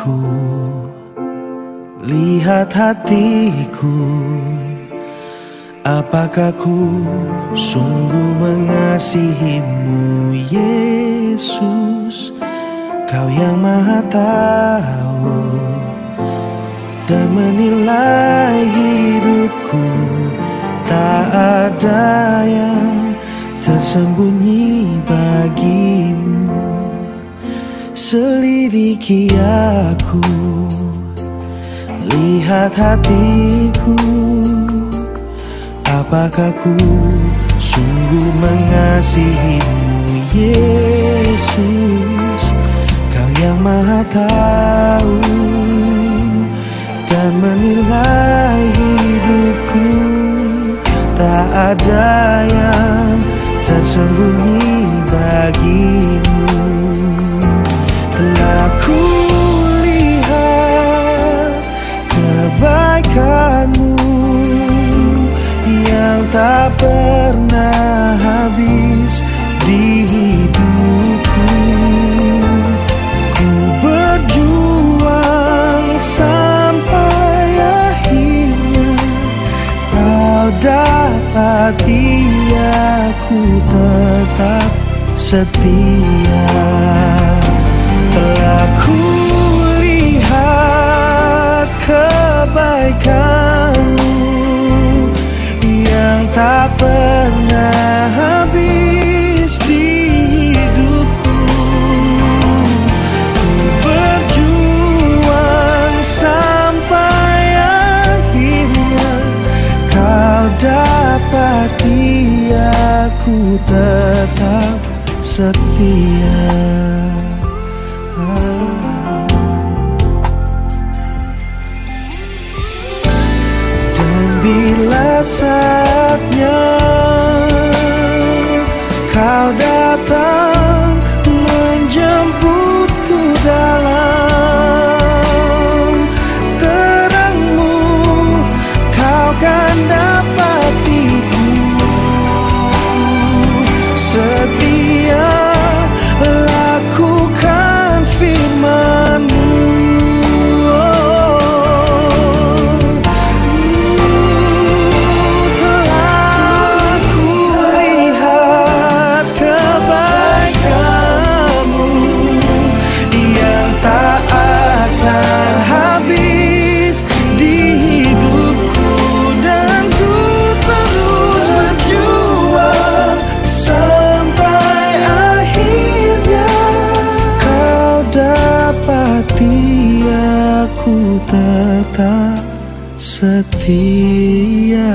aku, lihat hatiku. Apakah ku sungguh mengasihimu, Yesus? Kau yang Maha Tahu dan menilai hidupku. Tak ada yang tersembunyi bagimu. Selidiki aku, lihat hatiku. Apakah ku sungguh mengasihimu, Yesus? Kau yang Maha Tahu dan menilai hidupku. Tak ada yang tersembunyi bagimu. Telah ku lihat kebaikanmu yang tak pernah habis di hidupku. Ku berjuang sampai akhirnya kau dapati aku tetap setia. Telah ku lihat kebaikanmu yang tak pernah habis di hidupku. Ku berjuang sampai akhirnya kau dapati aku tetap setia. Dan bila saatnya kau datang menjemputku dalam terangmu, kau kan dapatiku setia lakukan firman-Mu. Telah ku lihat kebaikan-Mu yang tak akan habis di hidupku. Dan ku terus berjuang sampai akhirnya kau dapati aku tetap setia.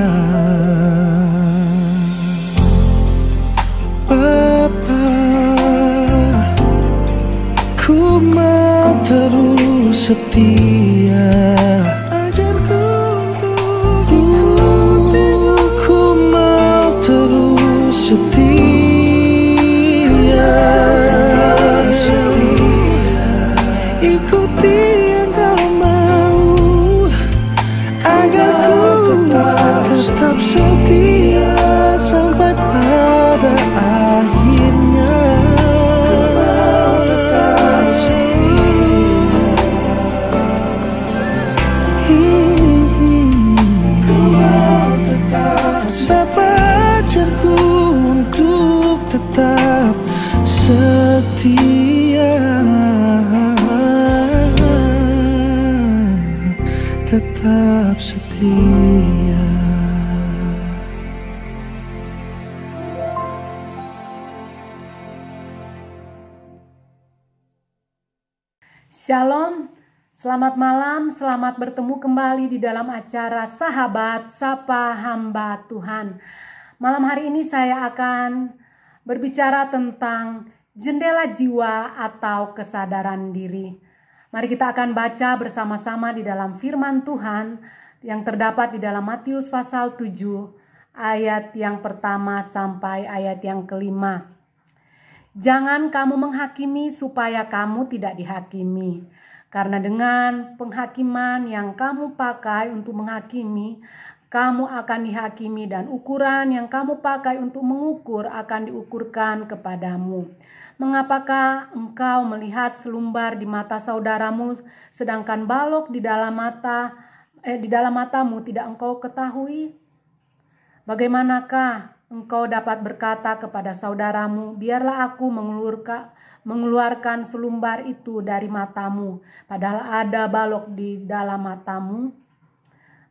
Bapa, ku mau terus setia. Ajarku untuk ikut, ku mau terus setia. Ikuti yang kau mau, agar ku tetap setia sampai pada akhirnya. Bapa, ajarku untuk tetap setia, tetap setia. Shalom, selamat malam, selamat bertemu kembali di dalam acara Sahabat Sapa Hamba Tuhan. Malam hari ini saya akan berbicara tentang jendela jiwa atau kesadaran diri. Mari kita akan baca bersama-sama di dalam firman Tuhan yang terdapat di dalam Matius pasal 7 ayat yang pertama sampai ayat yang kelima. Jangan kamu menghakimi supaya kamu tidak dihakimi. Karena dengan penghakiman yang kamu pakai untuk menghakimi, kamu akan dihakimi dan ukuran yang kamu pakai untuk mengukur akan diukurkan kepadamu. Mengapakah engkau melihat selumbar di mata saudaramu sedangkan balok di dalam matamu tidak engkau ketahui? Bagaimanakah engkau dapat berkata kepada saudaramu, biarlah aku mengeluarkan selumbar itu dari matamu, padahal ada balok di dalam matamu?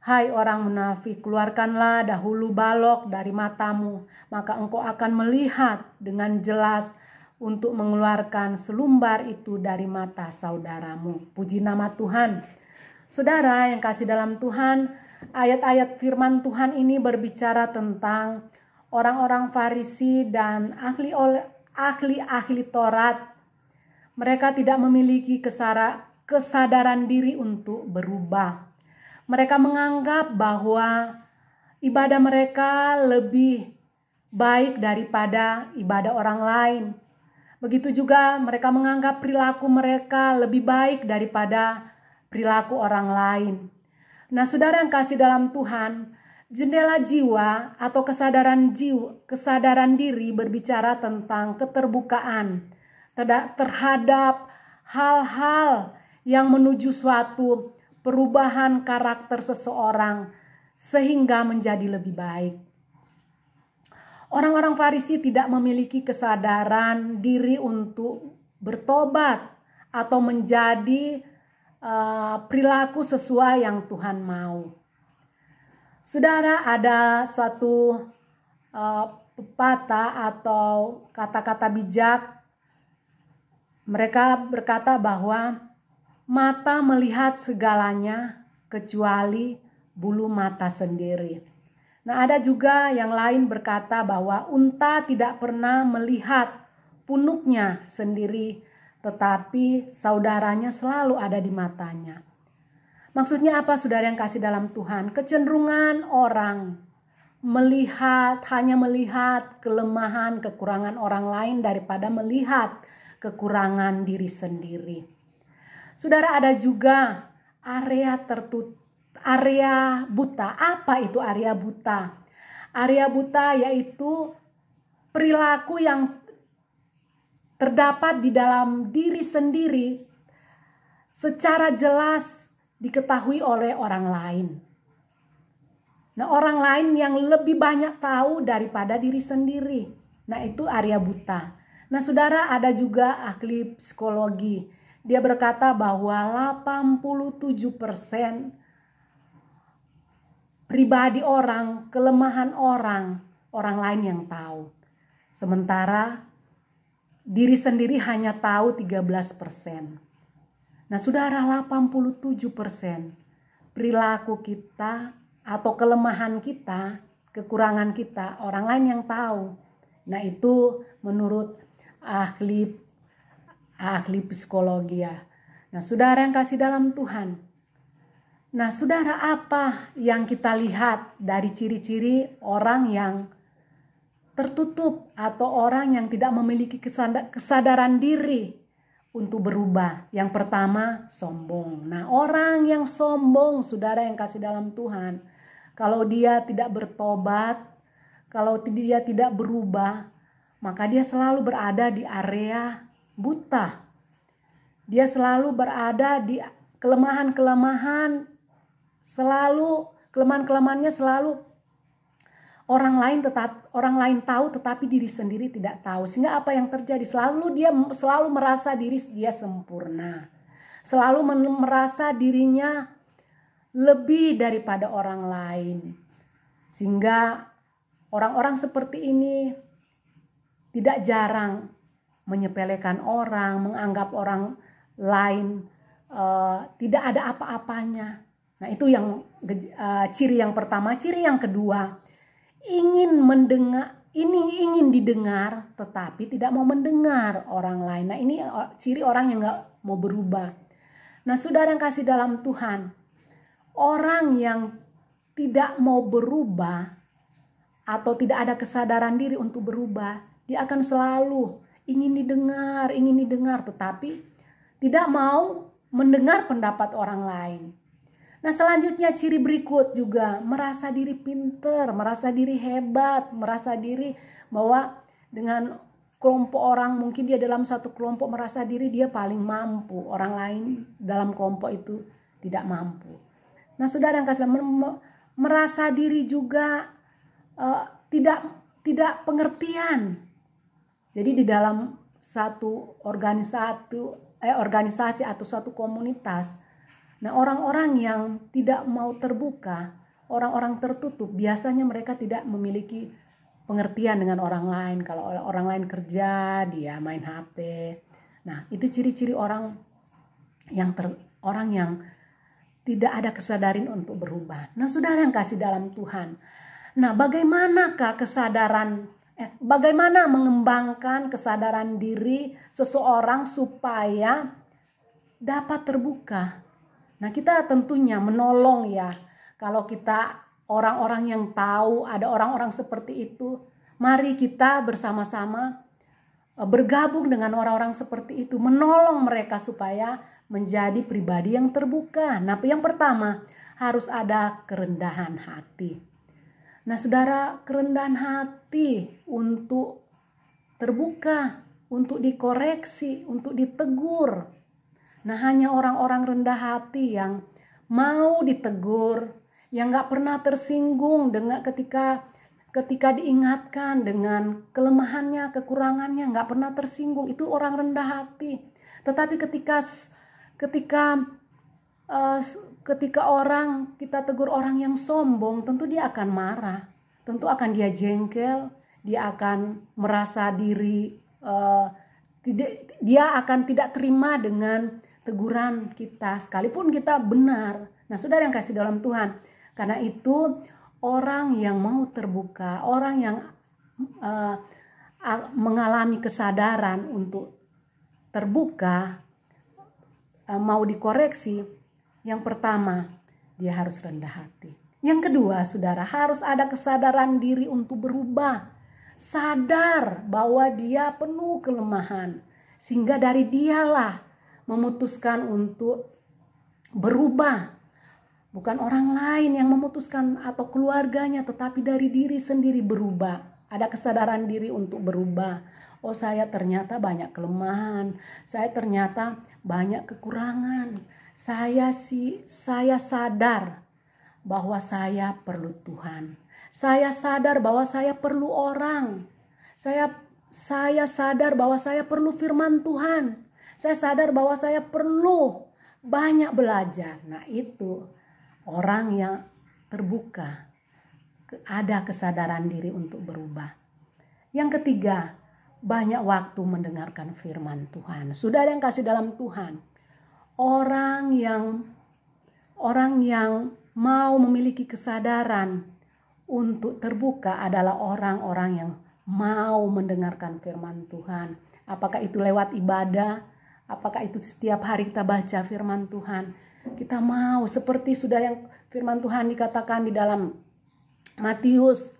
Hai orang munafik, keluarkanlah dahulu balok dari matamu, maka engkau akan melihat dengan jelas untuk mengeluarkan selumbar itu dari mata saudaramu. Puji nama Tuhan. Saudara yang kasih dalam Tuhan, ayat-ayat firman Tuhan ini berbicara tentang orang-orang Farisi dan ahli Taurat. Mereka tidak memiliki kesadaran diri untuk berubah. Mereka menganggap bahwa ibadah mereka lebih baik daripada ibadah orang lain. Begitu juga mereka menganggap perilaku mereka lebih baik daripada perilaku orang lain. Nah, saudara yang kasih dalam Tuhan, jendela jiwa atau kesadaran diri berbicara tentang keterbukaan terhadap hal-hal yang menuju suatu perubahan karakter seseorang sehingga menjadi lebih baik. Orang-orang Farisi tidak memiliki kesadaran diri untuk bertobat atau menjadi perilaku sesuai yang Tuhan mau. Saudara, ada suatu pepatah atau kata-kata bijak. Mereka berkata bahwa mata melihat segalanya kecuali bulu mata sendiri. Nah, ada juga yang lain berkata bahwa unta tidak pernah melihat punuknya sendiri, tetapi saudaranya selalu ada di matanya. Maksudnya apa, saudara yang kasih dalam Tuhan? Kecenderungan orang hanya melihat kelemahan, kekurangan orang lain daripada melihat kekurangan diri sendiri. Saudara, ada juga area buta. Apa itu area buta? Area buta yaitu perilaku yang terdapat di dalam diri sendiri secara jelas diketahui oleh orang lain. Nah, orang lain yang lebih banyak tahu daripada diri sendiri. Nah, itu area buta. Nah, saudara, ada juga ahli psikologi. Dia berkata bahwa 87% pribadi orang, kelemahan orang lain yang tahu. Sementara diri sendiri hanya tahu 13%. Nah, saudara, 87% perilaku kita atau kelemahan kita, kekurangan kita, orang lain yang tahu. Nah, itu menurut ahli psikologi ya. Nah, saudara yang kasih dalam Tuhan. Nah, saudara, apa yang kita lihat dari ciri-ciri orang yang tertutup atau orang yang tidak memiliki kesadaran diri untuk berubah? Yang pertama, sombong. Nah, orang yang sombong, saudara yang kasih dalam Tuhan, kalau dia tidak bertobat, kalau dia tidak berubah, maka dia selalu berada di area buta. Dia selalu berada di kelemahannya selalu orang lain tahu tetapi diri sendiri tidak tahu. Sehingga apa yang terjadi? Dia selalu merasa diri dia sempurna. Selalu merasa dirinya lebih daripada orang lain. Sehingga orang-orang seperti ini tidak jarang menyepelekan orang, menganggap orang lain tidak ada apa-apanya. Nah, itu yang ciri yang pertama. Ciri yang kedua, ingin didengar tetapi tidak mau mendengar orang lain. Nah, ini ciri orang yang gak mau berubah. Nah, saudara yang kasih dalam Tuhan, orang yang tidak mau berubah atau tidak ada kesadaran diri untuk berubah, dia akan selalu ingin didengar tetapi tidak mau mendengar pendapat orang lain. Nah, selanjutnya ciri berikut juga merasa diri pinter, merasa diri hebat, merasa diri bahwa dengan kelompok orang, mungkin dia dalam satu kelompok merasa diri dia paling mampu, orang lain dalam kelompok itu tidak mampu. Nah, saudara yang kasih, merasa diri juga tidak pengertian. Jadi di dalam satu organisasi atau satu komunitas, nah orang-orang yang tidak mau terbuka, orang-orang tertutup, biasanya mereka tidak memiliki pengertian dengan orang lain. Kalau orang lain kerja, dia main HP. Nah, itu ciri-ciri orang yang tidak ada kesadaran untuk berubah. Nah, saudara yang kasih dalam Tuhan. Nah, bagaimana mengembangkan kesadaran diri seseorang supaya dapat terbuka? Nah, kita tentunya menolong ya. Kalau kita orang-orang yang tahu ada orang-orang seperti itu, mari kita bersama-sama bergabung dengan orang-orang seperti itu, menolong mereka supaya menjadi pribadi yang terbuka. Nah, yang pertama harus ada kerendahan hati. Nah, saudara, kerendahan hati untuk terbuka, untuk dikoreksi, untuk ditegur. Nah, hanya orang-orang rendah hati yang mau ditegur, yang gak pernah tersinggung dengan ketika diingatkan dengan kelemahannya, kekurangannya, gak pernah tersinggung, itu orang rendah hati. Tetapi ketika kita tegur orang yang sombong, tentu dia akan marah, tentu akan dia jengkel, dia akan merasa diri dia akan tidak terima dengan teguran kita sekalipun kita benar. Nah, saudara yang kasih dalam Tuhan, karena itu orang yang mau terbuka, orang yang mengalami kesadaran untuk terbuka, mau dikoreksi, yang pertama dia harus rendah hati. Yang kedua, saudara, harus ada kesadaran diri untuk berubah. Sadar bahwa dia penuh kelemahan, sehingga dari dialah memutuskan untuk berubah. Bukan orang lain yang memutuskan atau keluarganya, tetapi dari diri sendiri berubah. Ada kesadaran diri untuk berubah. Oh, saya ternyata banyak kelemahan, saya ternyata banyak kekurangan. Saya sadar bahwa saya perlu Tuhan. Saya sadar bahwa saya perlu orang. Saya sadar bahwa saya perlu firman Tuhan. Saya sadar bahwa saya perlu banyak belajar. Nah, itu orang yang terbuka, ada kesadaran diri untuk berubah. Yang ketiga, banyak waktu mendengarkan firman Tuhan. Saudara yang kasih dalam Tuhan, orang yang mau memiliki kesadaran untuk terbuka adalah orang-orang yang mau mendengarkan firman Tuhan. Apakah itu lewat ibadah, apakah itu setiap hari kita baca firman Tuhan. Kita mau seperti sudah yang firman Tuhan dikatakan di dalam Matius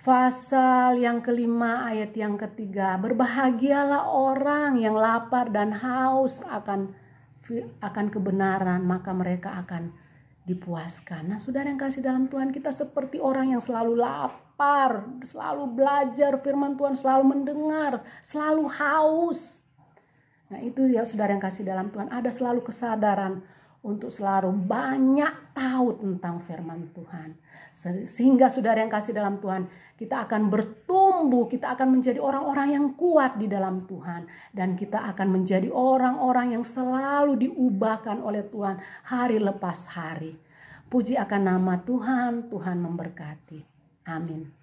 pasal yang kelima ayat yang ketiga. Berbahagialah orang yang lapar dan haus akan kebenaran, maka mereka akan dipuaskan. Nah, saudara yang kasih dalam Tuhan, kita seperti orang yang selalu lapar, selalu belajar firman Tuhan, selalu mendengar, selalu haus. Nah, itu ya saudara yang kasih dalam Tuhan, ada selalu kesadaran untuk selalu banyak tahu tentang firman Tuhan. Sehingga saudara yang kasih dalam Tuhan, kita akan bertumbuh, kita akan menjadi orang-orang yang kuat di dalam Tuhan. Dan kita akan menjadi orang-orang yang selalu diubahkan oleh Tuhan hari lepas hari. Puji akan nama Tuhan, Tuhan memberkati. Amin.